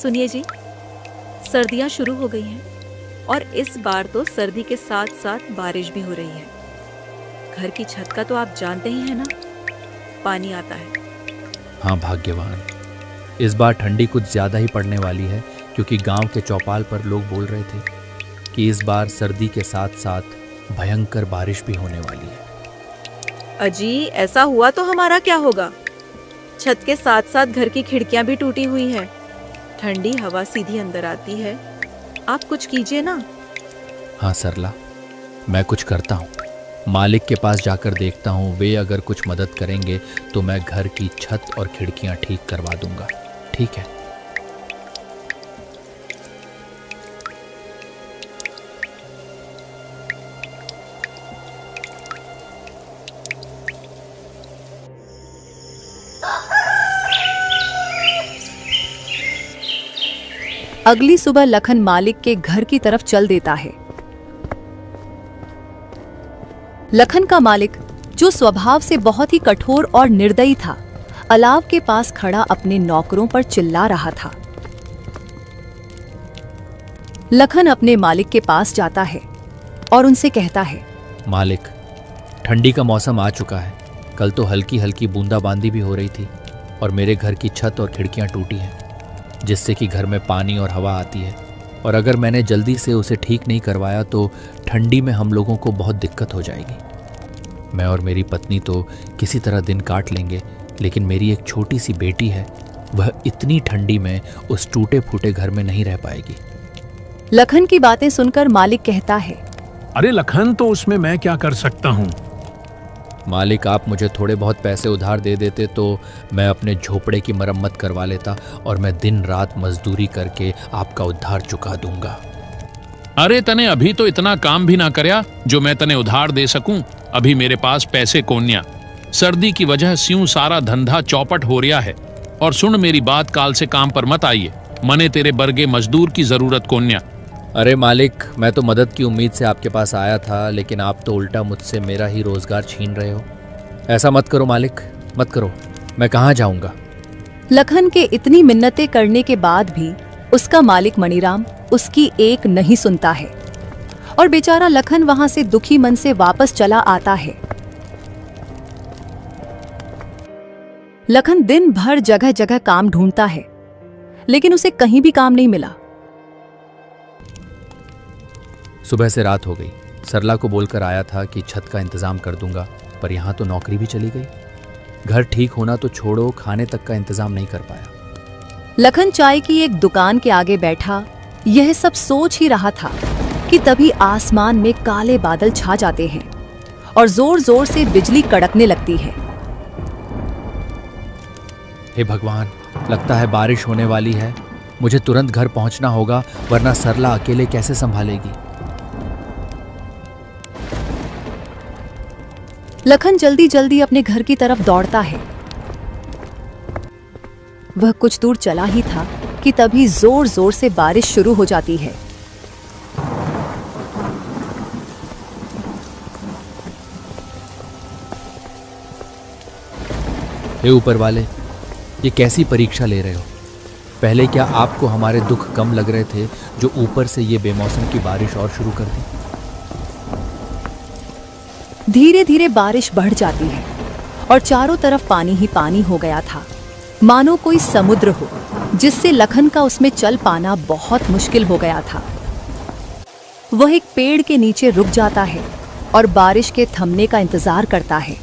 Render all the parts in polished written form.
सुनिए जी, सर्दियाँ शुरू हो गई हैं और इस बार तो सर्दी के साथ साथ बारिश भी हो रही है। घर की छत का तो आप जानते ही हैं ना, पानी आता है। हाँ भाग्यवान, इस बार ठंडी कुछ ज़्यादा ही पड़ने वाली है, क्योंकि गांव के चौपाल पर लोग बोल रहे थे कि इस बार सर्दी के साथ साथ भयंकर बारिश भी होने वाली है। अजी, ऐसा हुआ तो हमारा क्या होगा? छत के साथ साथ घर की खिड़कियां भी टूटी हुई है, ठंडी हवा सीधी अंदर आती है। आप कुछ कीजिए ना। हाँ सरला, मैं कुछ करता हूँ। मालिक के पास जाकर देखता हूँ, वे अगर कुछ मदद करेंगे तो मैं घर की छत और खिड़कियाँ ठीक करवा दूंगा। ठीक है? अगली सुबह लखन मालिक के घर की तरफ चल देता है। लखन का मालिक, जो स्वभाव से बहुत ही कठोर और निर्दयी था, अलाव के पास खड़ा अपने नौकरों पर चिल्ला रहा था। लखन अपने मालिक के पास जाता है और उनसे कहता है, मालिक, ठंडी का मौसम आ चुका है। कल तो हल्की हल्की बूंदाबांदी भी हो रही थी और मेरे घर की छत और खिड़कियां टूटी हैं, जिससे कि घर में पानी और हवा आती है। और अगर मैंने जल्दी से उसे ठीक नहीं करवाया तो ठंडी में हम लोगों को बहुत दिक्कत हो जाएगी। मैं और मेरी पत्नी तो किसी तरह दिन काट लेंगे, लेकिन मेरी एक छोटी सी बेटी है, वह इतनी ठंडी में उस टूटे फूटे घर में नहीं रह पाएगी। लखन की बातें सुनकर मालिक कहता है, अरे लखन, तो उसमें मैं क्या कर सकता हूँ? मालिक, आप मुझे थोड़े बहुत पैसे उधार दे देते तो मैं अपने झोपड़े की मरम्मत करवा लेता और मैं दिन रात मजदूरी करके आपका उधार चुका दूंगा। अरे तने अभी तो इतना काम भी ना करया जो मैं तने उधार दे सकूं। अभी मेरे पास पैसे कोन्या। सर्दी की वजह स्यूं सारा धंधा चौपट हो रहा है। और सुन मेरी बात, काल से काम पर मत आइए। मने तेरे बर्गे मजदूर की जरूरत कोन्या। अरे मालिक, मैं तो मदद की उम्मीद से आपके पास आया था, लेकिन आप तो उल्टा मुझसे मेरा ही रोजगार छीन रहे हो। ऐसा मत करो मालिक, मत करो। मैं कहाँ जाऊंगा? लखन के इतनी मिन्नतें करने के बाद भी उसका मालिक मणिराम उसकी एक नहीं सुनता है और बेचारा लखन वहां से दुखी मन से वापस चला आता है। लखन दिन भर जगह जगह काम ढूंढता है, लेकिन उसे कहीं भी काम नहीं मिला। सुबह से रात हो गई। सरला को बोलकर आया था कि छत का इंतजाम कर दूंगा, पर यहाँ तो नौकरी भी चली गई। घर ठीक होना तो छोड़ो, खाने तक का इंतजाम नहीं कर पाया। लखन चाय की एक दुकान के आगे बैठा यह सब सोच ही रहा था कि तभी आसमान में काले बादल छा जाते हैं और जोर जोर से बिजली कड़कने लगती है। हे भगवान, लगता है बारिश होने वाली है। मुझे तुरंत घर पहुंचना होगा, वरना सरला अकेले कैसे संभालेगी। लखन जल्दी जल्दी अपने घर की तरफ दौड़ता है। वह कुछ दूर चला ही था कि तभी जोर जोर से बारिश शुरू हो जाती है। हे ऊपर वाले, ये कैसी परीक्षा ले रहे हो? पहले क्या आपको हमारे दुख कम लग रहे थे, जो ऊपर से ये बेमौसम की बारिश और शुरू कर दी? धीरे धीरे बारिश बढ़ जाती है और चारों तरफ पानी ही पानी हो गया था, मानो कोई समुद्र हो, जिससे लखन का उसमें चल पाना बहुत मुश्किल हो गया था। वह एक पेड़ के नीचे रुक जाता है और बारिश के थमने का इंतजार करता है।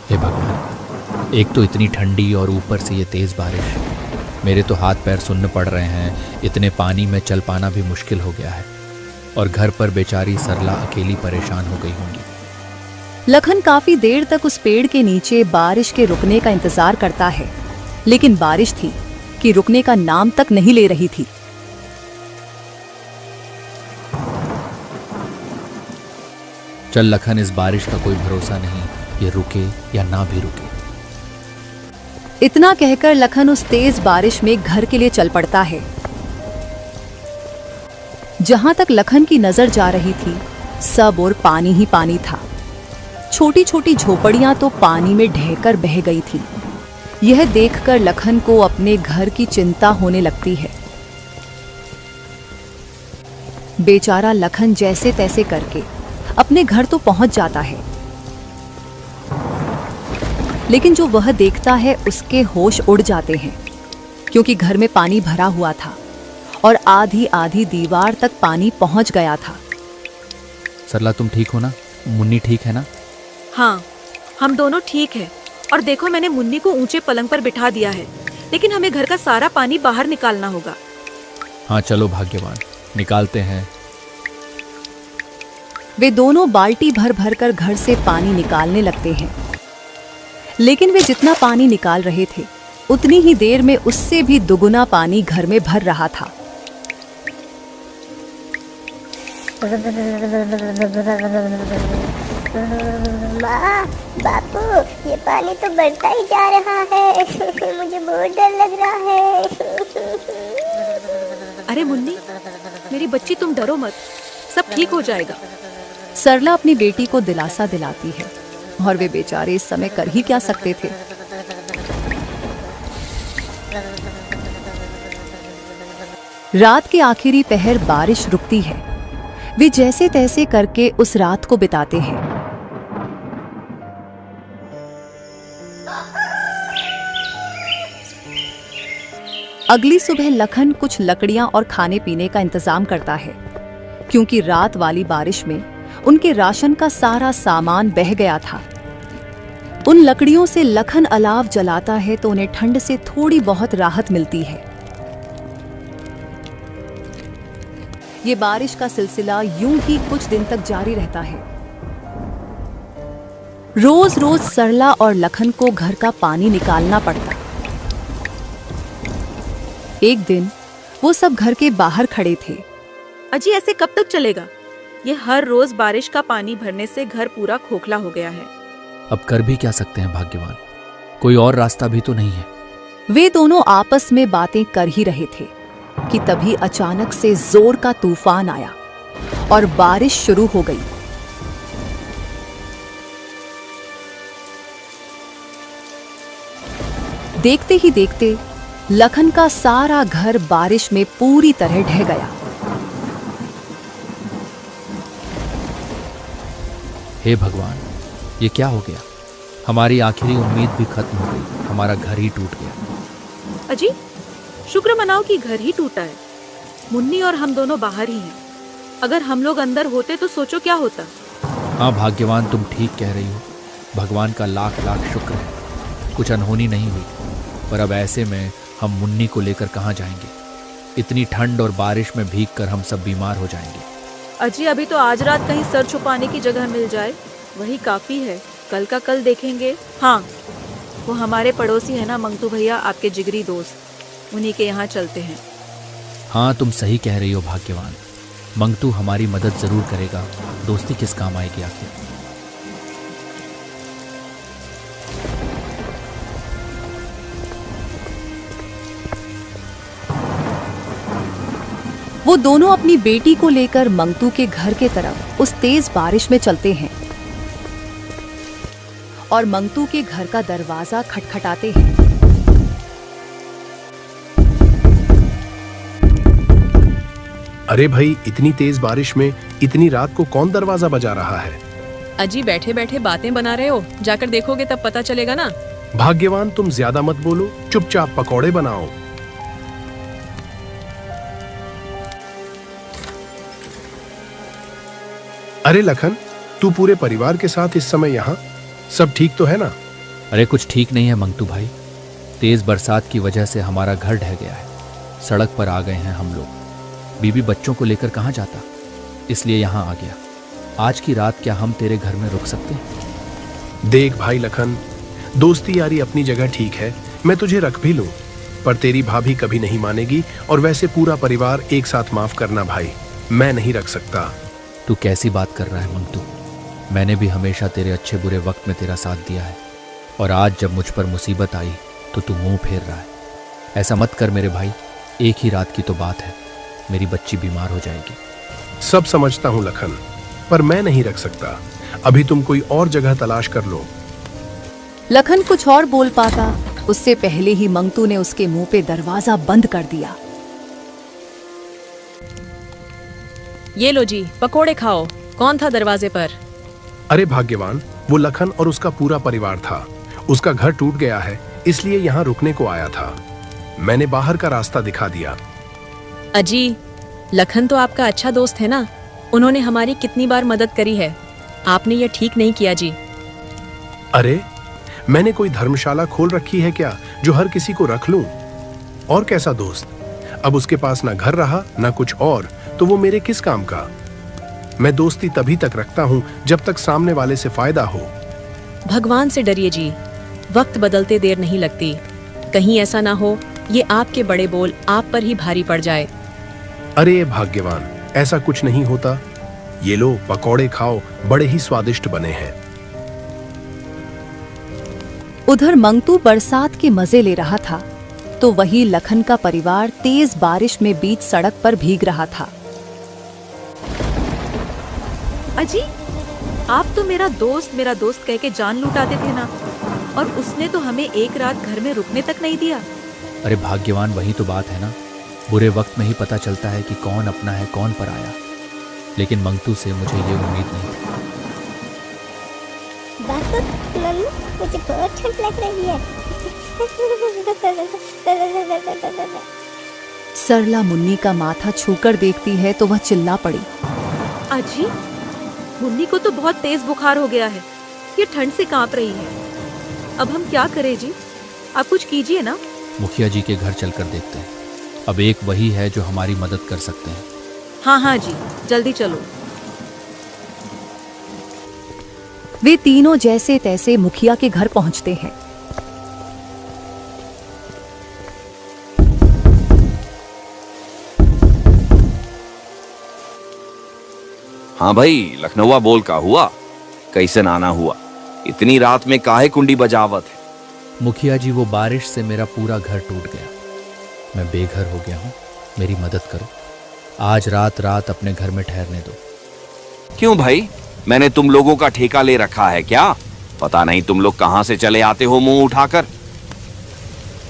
हे भगवान, एक तो इतनी ठंडी और ऊपर से ये तेज बारिश। मेरे तो हाथ पैर सुन्न पड़ रहे हैं। इतने पानी में चल पाना भी मुश्किल हो गया है और घर पर बेचारी सरला अकेली परेशान हो गई होंगी। लखन काफी देर तक उस पेड़ के नीचे बारिश के रुकने का इंतजार करता है, लेकिन बारिश थी कि रुकने का नाम तक नहीं ले रही थी। चल लखन, इस बारिश का कोई भरोसा नहीं, ये रुके या ना भी रुके। इतना कहकर लखन उस तेज बारिश में घर के लिए चल पड़ता है। जहां तक लखन की नजर जा रही थी, सब और पानी ही पानी था। छोटी छोटी झोपड़ियां तो पानी में ढहकर बह गई थी। यह देखकर लखन को अपने घर की चिंता होने लगती है बेचारा लखन जैसे तैसे करके अपने घर तो पहुंच जाता है, लेकिन जो वह देखता है उसके होश उड़ जाते हैं, क्योंकि घर में पानी भरा हुआ था और आधी आधी दीवार तक पानी पहुंच गया था। सरला, तुम ठीक हो ना? मुन्नी ठीक है ना? हाँ, हम दोनों ठीक है। और देखो, मैंने मुन्नी को ऊंचे पलंग पर बिठा दिया है, लेकिन हमें घर का सारा पानी बाहर निकालना होगा। हाँ चलो भाग्यवान, निकालते हैं। वे दोनों बाल्टी भर भर कर घर से पानी निकालने लगते हैं, लेकिन वे जितना पानी निकाल रहे थे उतनी ही देर में उससे भी दुगुना पानी घर में भर रहा था। माँ, बापू, ये पानी तो बढ़ता ही जा रहा है। मुझे बहुत डर लग रहा है। अरे मुन्नी, मेरी बच्ची, तुम डरो मत, सब ठीक हो जाएगा। सरला अपनी बेटी को दिलासा दिलाती है, और वे बेचारे इस समय कर ही क्या सकते थे। रात के आखिरी पहर बारिश रुकती है। वे जैसे तैसे करके उस रात को बिताते हैं। अगली सुबह लखन कुछ लकड़ियां और खाने पीने का इंतजाम करता है, क्योंकि रात वाली बारिश में उनके राशन का सारा सामान बह गया था। उन लकड़ियों से लखन अलाव जलाता है तो उन्हें ठंड से थोड़ी बहुत राहत मिलती है। ये बारिश का सिलसिला यूं ही कुछ दिन तक जारी रहता है। रोज रोज सरला और लखन को घर का पानी निकालना पड़ता। एक दिन वो सब घर के बाहर खड़े थे। अजी, ऐसे कब तक चलेगा? ये हर रोज बारिश का पानी भरने से घर पूरा खोखला हो गया है। अब कर भी क्या सकते हैं भाग्यवान, कोई और रास्ता भी तो नहीं है। वे दोनों आपस में बातें कर ही रहे थे कि तभी अचानक से जोर का तूफान आया और बारिश शुरू हो गई। देखते ही देखते लखन का सारा घर बारिश में पूरी तरह ढह गया। हे भगवान, ये क्या हो गया? हमारी आखिरी उम्मीद भी खत्म हो गई, हमारा घर ही टूट गया। अजी, शुक्र मनाओ कि घर ही टूटा है। मुन्नी और हम दोनों बाहर ही हैं। अगर हम लोग अंदर होते तो सोचो क्या होता। हाँ भाग्यवान, तुम ठीक कह रही हो। भगवान का लाख लाख शुक्र है, कुछ अनहोनी नहीं हुई। पर अब ऐसे में हम मुन्नी को लेकर कहाँ जाएंगे? इतनी ठंड और बारिश में भीगकर हम सब बीमार हो जाएंगे। अजी, अभी तो आज रात कहीं सर छुपाने की जगह मिल जाए, वही काफी है। कल का कल देखेंगे। हाँ, वो हमारे पड़ोसी है ना, मंगतू भैया, आपके जिगरी दोस्त, उन्हीं के यहाँ चलते हैं। हाँ, तुम सही कह रही हो भाग्यवान। मंगतू हमारी मदद जरूर करेगा, दोस्ती किस काम आएगी आखिर। वो दोनों अपनी बेटी को लेकर मंगतू के घर के तरफ उस तेज बारिश में चलते हैं और मंगतू के घर का दरवाजा खटखटाते हैं। अरे भाई, इतनी तेज बारिश में इतनी रात को कौन दरवाजा बजा रहा है? अजी, बैठे बैठे बातें बना रहे हो, जाकर देखोगे तब पता चलेगा ना। भाग्यवान, तुम ज्यादा मत बोलो, चुपचाप पकौड़े बनाओ। अरे लखन, तू पूरे परिवार के साथ इस समय यहाँ? सब ठीक तो है ना? अरे कुछ ठीक नहीं है मंगतू भाई। तेज बरसात की वजह से हमारा घर ढह गया है, सड़क पर आ गए हैं हम लोग। बीबी बच्चों को लेकर कहाँ जाता, इसलिए यहाँ आ गया। आज की रात क्या हम तेरे घर में रुक सकते हैं? देख भाई लखन, दोस्ती यारी अपनी जगह ठीक है, मैं तुझे रख भी लूं, पर तेरी भाभी कभी नहीं मानेगी। और वैसे पूरा परिवार एक साथ माफ करना भाई, मैं नहीं रख सकता। तू कैसी बात कर रहा है मंगतू? मैंने भी हमेशा तेरे अच्छे बुरे वक्त में तेरा साथ दिया है, और आज जब मुझ पर मुसीबत आई तो तू मुंह फेर रहा है। ऐसा मत कर मेरे भाई, एक ही रात की तो बात है, मेरी बच्ची बीमार हो जाएगी। सब समझता हूँ लखन, पर मैं नहीं रख सकता। अभी तुम कोई और जगह तलाश कर लो। लखन कुछ और बोल पाता, उससे पहले ही मंगतू ने उसके मुंह पे दरवाजा बंद कर दिया। ये लो जी, पकोड़े खाओ। कौन था दरवाजे पर? अरे भाग्यवान, वो लखन और उसका पूरा परिवार था। उसका घर टूट गया है, इसलिए यहाँ रुकने को आया था। मैंने बाहर का रास्ता दिखा दिया। अजी, लखन तो आपका अच्छा दोस्त है ना। उन्होंने हमारी कितनी बार मदद करी है। आपने ये ठीक नहीं किया जी। अरे, मैंने कोई धर्मशाला खोल रखी है क्या जो हर किसी को रख लूं? और कैसा दोस्त? अब उसके पास ना घर रहा ना कुछ और, तो वो मेरे किस काम का? मैं दोस्ती तभी तक रखता हूं जब तक सामने वाले से फायदा हो। भगवान से डरिए जी, वक्त बदलते देर नहीं लगती। कहीं ऐसा ना हो ये आपके बड़े बोल आप पर ही भारी पड़ जाए। अरे भाग्यवान, ऐसा कुछ नहीं होता। ये लो पकौड़े खाओ, बड़े ही स्वादिष्ट बने हैं। उधर मंगतू बरसात के मजे ले रहा था तो वही लखन का परिवार तेज बारिश में बीच सड़क पर भीग रहा था। अजी, आप तो मेरा दोस्त कह के जान लुटाते थे ना, और उसने तो हमें एक रात घर में रुकने तक नहीं दिया। अरे भाग्यवान, वही तो बात है ना। बुरे वक्त में ही पता चलता है कि कौन अपना है कौन पराया। लेकिन मंगतू से मुझे ये उम्मीद नहीं थी। बापू, मम्मी, मुझे बहुत ठंड लग रही है। सरला मुन्नी का माथा छूकर देखती है तो वह चिल्ला पड़ी। अजी, मुन्नी को तो बहुत तेज बुखार हो गया है। ये ठंड से कांप रही है। अब हम क्या करें जी? आप कुछ कीजिए ना। मुखिया जी के घर चलकर देखते हैं। अब एक वही है जो हमारी मदद कर सकते हैं। हाँ हाँ जी, जल्दी चलो। वे तीनों जैसे तैसे मुखिया के घर पहुंचते हैं। हाँ भाई, लखनऊआ बोल का हुआ? कैसे नाना हुआ? इतनी रात में काहे कुंडी बजावत है? मुखिया जी, वो बारिश से मेरा पूरा घर टूट गया। मैं बेघर हो गया हूँ, मेरी मदद करो। आज रात अपने घर में ठहरने दो। क्यों भाई, मैंने तुम लोगों का ठेका ले रखा है क्या? पता नहीं तुम लोग कहां से चले आते हो मुंह उठाकर।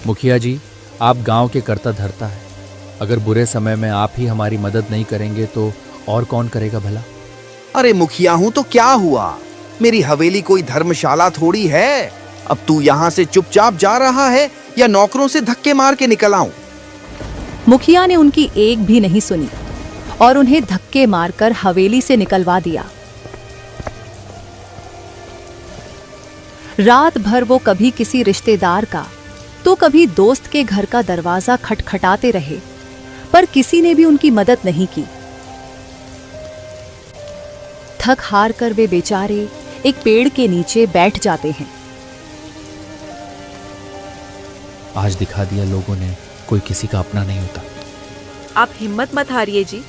मुखिया जी, आप गांव के कर्ता धर्ता है। अगर बुरे समय में आप ही हमारी मदद नहीं करेंगे तो और कौन करेगा भला? अरे मुखिया हूं तो क्या हुआ? मेरी हवेली कोई धर्मशाला थोड़ी है। अब तू यहाँ से चुपचाप जा रहा है या नौकरों से धक्के मार के निकल आऊं? मुखिया ने उनकी एक भी नहीं सुनी और उन्हें धक्के मारकर हवेली से निकलवा दिया। रात भर वो कभी किसी रिश्तेदार का तो कभी दोस्त के घर का दरवाजा खटखटाते रहे, पर किसी ने भी उनकी मदद नहीं की। थक हार कर वे बेचारे एक पेड़ के नीचे बैठ जाते हैं। आज दिखा दिया लोगों ने, कोई किसी का अपना नहीं होता। आप हिम्मत मत हारिए जी,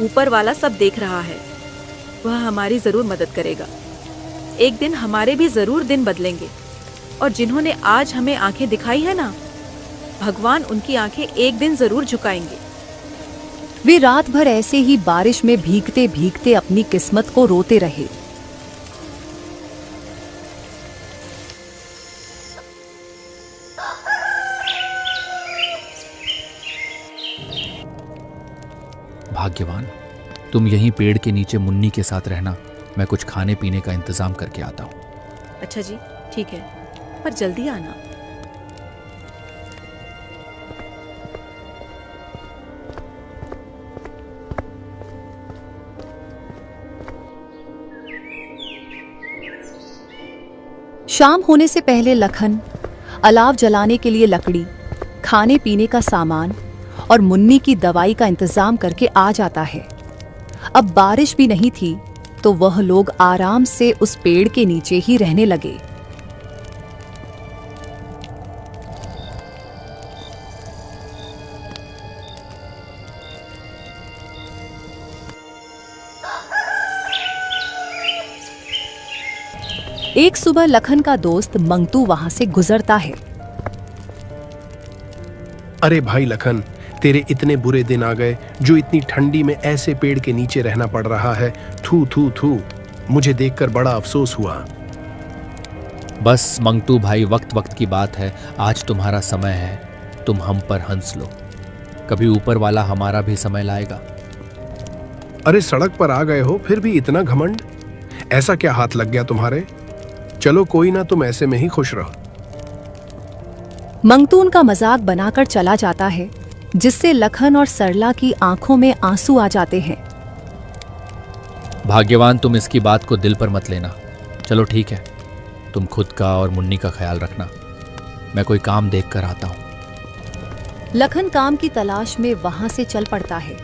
ऊपर वाला सब देख रहा है। वह हमारी जरूर मदद करेगा। एक दिन हमारे भी जरूर दिन बदलेंगे, और जिन्होंने आज हमें आंखें दिखाई है ना, भगवान उनकी आंखें एक दिन जरूर झुकाएंगे। वे रात भर ऐसे ही बारिश में भीगते भीगते अपनी किस्मत को रोते रहे। भाग्यवान, तुम यहीं पेड़ के नीचे मुन्नी के साथ रहना। मैं कुछ खाने पीने का इंतजाम करके आता हूँ। अच्छा जी, ठीक है, पर जल्दी आना। शाम होने से पहले लखन अलाव जलाने के लिए लकड़ी, खाने पीने का सामान और मुन्नी की दवाई का इंतजाम करके आ जाता है। अब बारिश भी नहीं थी तो वह लोग आराम से उस पेड़ के नीचे ही रहने लगे। एक सुबह लखन का दोस्त मंगतू वहां से गुजरता है। अरे भाई लखन, तेरे इतने बुरे दिन आ गए जो इतनी ठंडी में ऐसे पेड़ के नीचे रहना पड़ रहा है। थू थू थू, मुझे देखकर बड़ा अफसोस हुआ। बस मंगतू भाई, वक्त वक्त की बात है। आज तुम्हारा समय है, तुम हम पर हंस लो। कभी ऊपर वाला हमारा भी समय लाएगा। अरे सड़क पर आ गए हो फिर भी इतना घमंड? ऐसा क्या हाथ लग गया तुम्हारे? चलो कोई ना, तुम ऐसे में ही खुश रहो। मंगतू उनका मजाक बनाकर चला जाता है, जिससे लखन और सरला की आंखों में आंसू आ जाते हैं। भाग्यवान, तुम इसकी बात को दिल पर मत लेना। चलो ठीक है, तुम खुद का और मुन्नी का ख्याल रखना। मैं कोई काम देख कर आता हूँ। लखन काम की तलाश में वहां से चल पड़ता है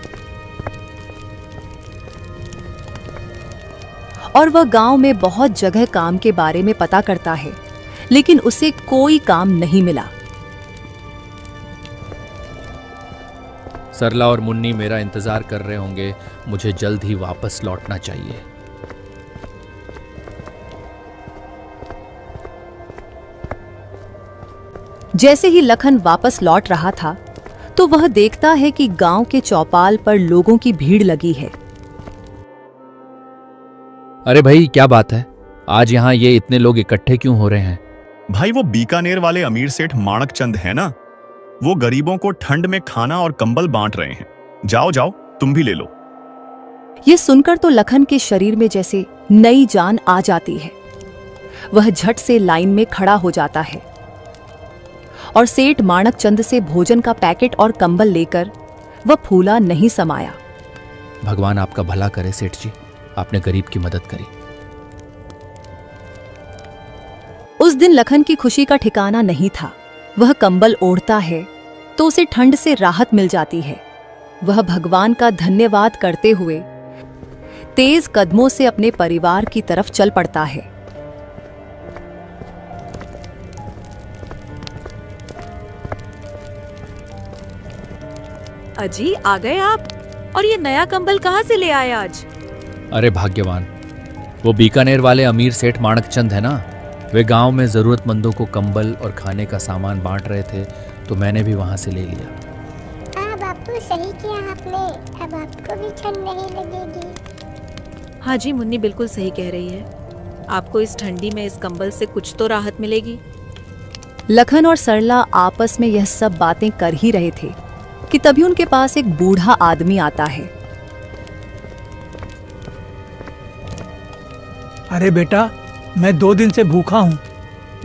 और वह गांव में बहुत जगह काम के बारे में पता करता है, लेकिन उसे कोई काम नहीं मिला। सरला और मुन्नी मेरा इंतजार कर रहे होंगे, मुझे जल्द ही वापस लौटना चाहिए। जैसे ही लखन वापस लौट रहा था तो वह देखता है कि गांव के चौपाल पर लोगों की भीड़ लगी है। अरे भाई, क्या बात है? आज यहाँ ये इतने लोग इकट्ठे क्यों हो रहे हैं? भाई, वो बीकानेर वाले अमीर सेठ माणक चंद है ना, वो गरीबों को ठंड में खाना और कंबल बांट रहे हैं। जाओ जाओ, तुम भी ले लो। ये सुनकर तो लखन के शरीर में जैसे नई जान आ जाती है। वह झट से लाइन में खड़ा हो जाता है और सेठ माणक चंद से भोजन का पैकेट और कंबल लेकर वह फूला नहीं समाया। भगवान आपका भला करे सेठ जी, आपने गरीब की मदद करी। उस दिन लखन की खुशी का ठिकाना नहीं था। वह कंबल ओढ़ता है तो उसे ठंड से राहत मिल जाती है। वह भगवान का धन्यवाद करते हुए तेज कदमों से अपने परिवार की तरफ चल पड़ता है। अजी, आ गए आप? और ये नया कंबल कहाँ से ले आए आज? अरे भाग्यवान, वो बीकानेर वाले अमीर सेठ माणक चंद है ना, वे गांव में जरूरतमंदों को कंबल और खाने का सामान बांट रहे थे, तो मैंने भी वहां से ले लिया। हाँ बापू, सही किया आपने। अब आपको भी ठंड नहीं लगेगी। हाँ जी, मुन्नी बिल्कुल सही कह रही है। आपको इस ठंडी में इस कंबल से कुछ तो राहत मिलेगी। लखन और सरला आपस में यह सब बातें कर ही रहे थे कि तभी उनके पास एक बूढ़ा आदमी आता है। अरे बेटा, मैं 2 दिन से भूखा हूँ,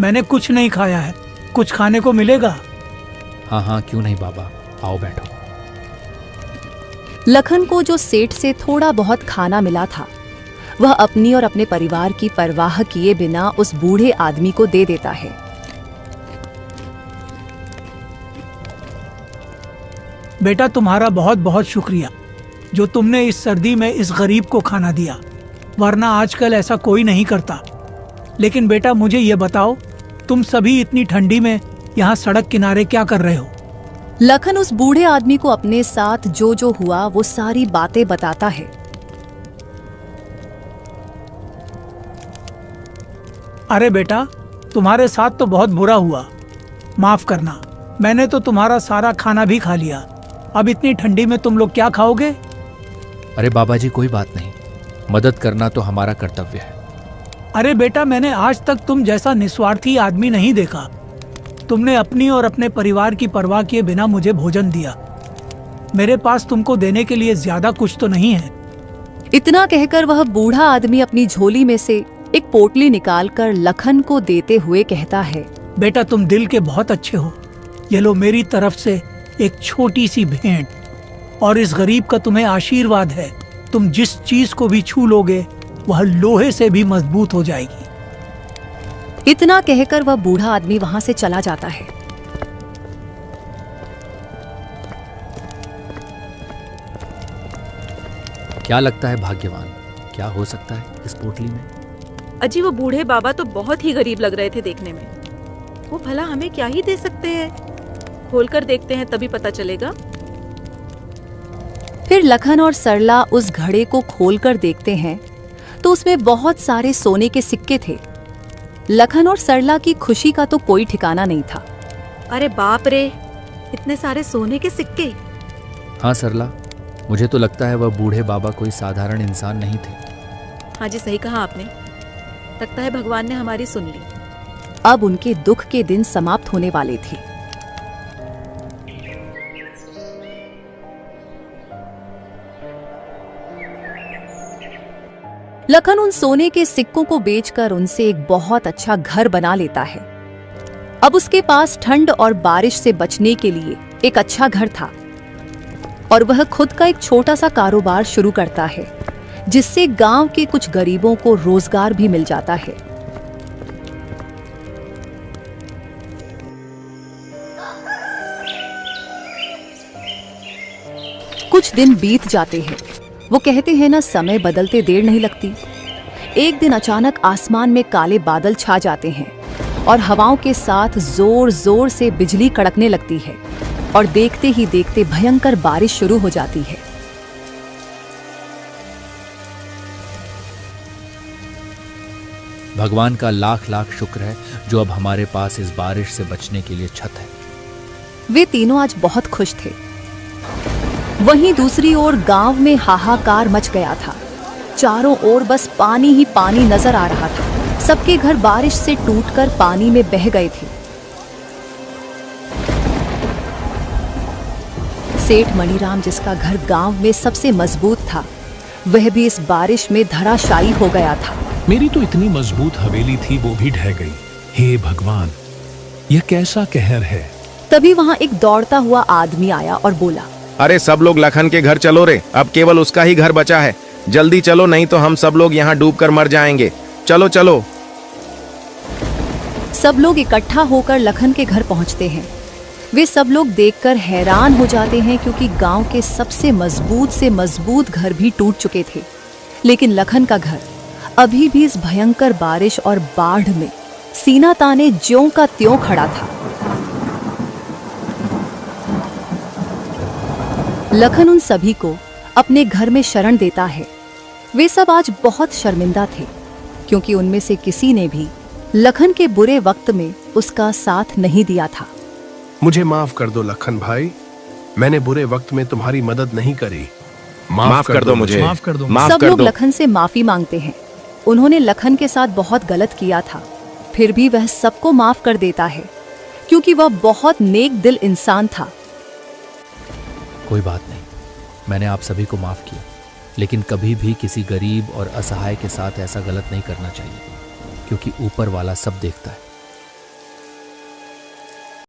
मैंने कुछ नहीं खाया है, कुछ खाने को मिलेगा? हाँ हाँ, क्यों नहीं बाबा, आओ बैठो। लखन को जो सेठ से थोड़ा बहुत खाना मिला था, वह अपनी और अपने परिवार की परवाह किए बिना उस बूढ़े आदमी को दे देता है। बेटा, तुम्हारा बहुत बहुत शुक्रिया जो तुमने इस सर्दी में इस गरीब को खाना दिया, वरना आजकल ऐसा कोई नहीं करता। लेकिन बेटा, मुझे ये बताओ, तुम सभी इतनी ठंडी में यहाँ सड़क किनारे क्या कर रहे हो? लखन उस बूढ़े आदमी को अपने साथ जो जो हुआ वो सारी बातें बताता है। अरे बेटा, तुम्हारे साथ तो बहुत बुरा हुआ, माफ करना। मैंने तो तुम्हारा सारा खाना भी खा लिया। अब इतनी ठंडी में तुम लोग क्या खाओगे? अरे बाबा जी, कोई बात नहीं, मदद करना तो हमारा कर्तव्य है। अरे बेटा, मैंने आज तक तुम जैसा निस्वार्थी आदमी नहीं देखा। तुमने अपनी और अपने परिवार की परवाह किए बिना मुझे भोजन दिया। मेरे पास तुमको देने के लिए ज्यादा कुछ तो नहीं है। इतना कहकर वह बूढ़ा आदमी अपनी झोली में से एक पोटली निकालकर लखन को देते हुए कहता है, बेटा, तुम दिल के बहुत अच्छे हो। ये लो, मेरी तरफ से एक छोटी सी भेंट, और इस गरीब का तुम्हें आशीर्वाद है। तुम जिस चीज को भी छू लोगे वह लोहे से भी मजबूत हो जाएगी। इतना कहकर वह बूढ़ा आदमी वहां से चला जाता है। क्या लगता है भाग्यवान, क्या हो सकता है इस पोटली में? अजी, वो बूढ़े बाबा तो बहुत ही गरीब लग रहे थे देखने में। वो भला हमें क्या ही दे सकते हैं? खोलकर देखते हैं, तभी पता चलेगा। फिर लखन और सरला उस घड़े को खोलकर देखते हैं तो उसमें बहुत सारे सोने के सिक्के थे। लखन और सरला की खुशी का तो कोई ठिकाना नहीं था। अरे बाप रे, इतने सारे सोने के सिक्के! हाँ सरला, मुझे तो लगता है वह बूढ़े बाबा कोई साधारण इंसान नहीं थे। हाँ जी, सही कहा आपने। लगता है भगवान ने हमारी सुन ली। अब उनके दुख के दिन समाप्त होने वाले थे। लखन उन सोने के सिक्कों को बेचकर उनसे एक बहुत अच्छा घर बना लेता है। अब उसके पास ठंड और बारिश से बचने के लिए एक अच्छा घर था और वह खुद का एक छोटा सा कारोबार शुरू करता है, जिससे गांव के कुछ गरीबों को रोजगार भी मिल जाता है। कुछ दिन बीत जाते हैं। वो कहते हैं ना, समय बदलते देर नहीं लगती। एक दिन अचानक आसमान में काले बादल छा जाते हैं और हवाओं के साथ जोर जोर से बिजली कड़कने लगती है और देखते ही देखते भयंकर बारिश शुरू हो जाती है। भगवान का लाख लाख शुक्र है जो अब हमारे पास इस बारिश से बचने के लिए छत है। वे तीनों आज बहुत खुश थे। वहीं दूसरी ओर गांव में हाहाकार मच गया था। चारों ओर बस पानी ही पानी नजर आ रहा था। सबके घर बारिश से टूटकर पानी में बह गए थे। सेठ मणिराम, जिसका घर गांव में सबसे मजबूत था, वह भी इस बारिश में धराशायी हो गया था। मेरी तो इतनी मजबूत हवेली थी, वो भी ढह गई। हे भगवान, यह कैसा कहर है। तभी वहां एक दौड़ता हुआ आदमी आया और बोला, अरे सब लोग लखन के घर चलो रे, अब केवल उसका ही घर बचा है। जल्दी चलो, नहीं तो हम सब लोग यहाँ डूबकर मर जाएंगे। चलो चलो। सब लोग इकट्ठा होकर लखन के घर पहुंचते हैं। वे सब लोग देखकर हैरान हो जाते हैं, क्योंकि गांव के सबसे मजबूत से मजबूत घर भी टूट चुके थे, लेकिन लखन का घर अभी भी इस भयंकर बारिश और बाढ़ में सीना ताने ज्यों का त्यों खड़ा था। लखन उन सभी को अपने घर में शरण देता है। वे सब आज बहुत शर्मिंदा थे, क्योंकि उनमें से किसी ने भी लखन के बुरे वक्त में उसका साथ नहीं दिया था। मुझे माफ कर दो लखन भाई, मैंने बुरे वक्त में तुम्हारी मदद नहीं करी। माफ कर दो मुझे। माफ कर दो। सब लोग लखन से माफी मांगते हैं। उन्होंने लखन के साथ बहुत गलत किया था, फिर भी वह सबको माफ कर देता है, क्योंकि वह बहुत नेक दिल इंसान था। कोई बात नहीं, मैंने आप सभी को माफ किया, लेकिन कभी भी किसी गरीब और असहाय के साथ ऐसा गलत नहीं करना चाहिए, क्योंकि ऊपर वाला सब देखता है।